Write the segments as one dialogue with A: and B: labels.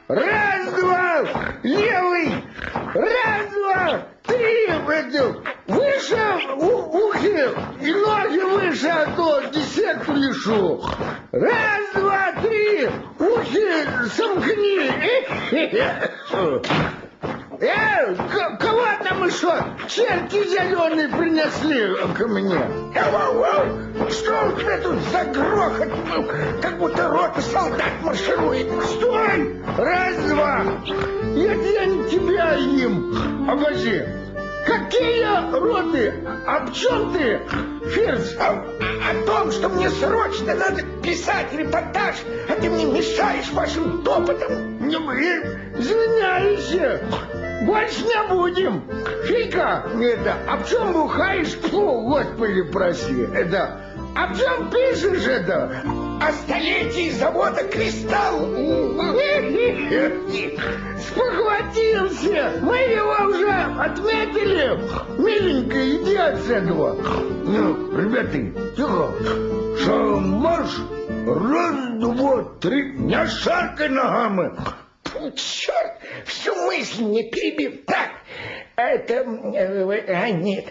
A: Раз, два, левый. Раз, два, три. Выше ухи и ноги выше, а то десятку лишу. Раз, два, три. Ухи сомкни. Кого там еще черти зеленые принесли ко мне?
B: Что у тебя тут за грохот? Как будто рота солдат марширует.
A: Стой! Раз, два. Я тебя им. Обожди. Какие роты? Об чем ты, Фирс?
B: О том, что мне срочно надо писать репортаж, а ты мне мешаешь вашим топотом.
A: Извиняюсь. Больше не будем. Филька, об чем бухаешь? Фу, Господи, прости. Об чем пишешь это?
B: О столетии завода «Кристалл».
A: Спохватился. Мы его уже отметили. Миленькая, иди отсюда. Ну, ребята, тихо. Марш. Раз, два, три. Не шаркай ногами.
B: Черт, всю мысль мне перебил. Так, это... нет.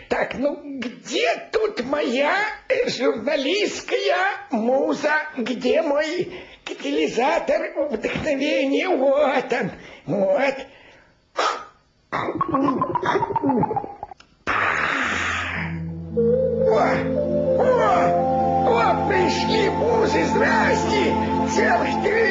B: Так, ну где тут моя журналистская муза? Где мой катализатор вдохновения? Вот он, вот. О, пришли музы, здрасте, целых три.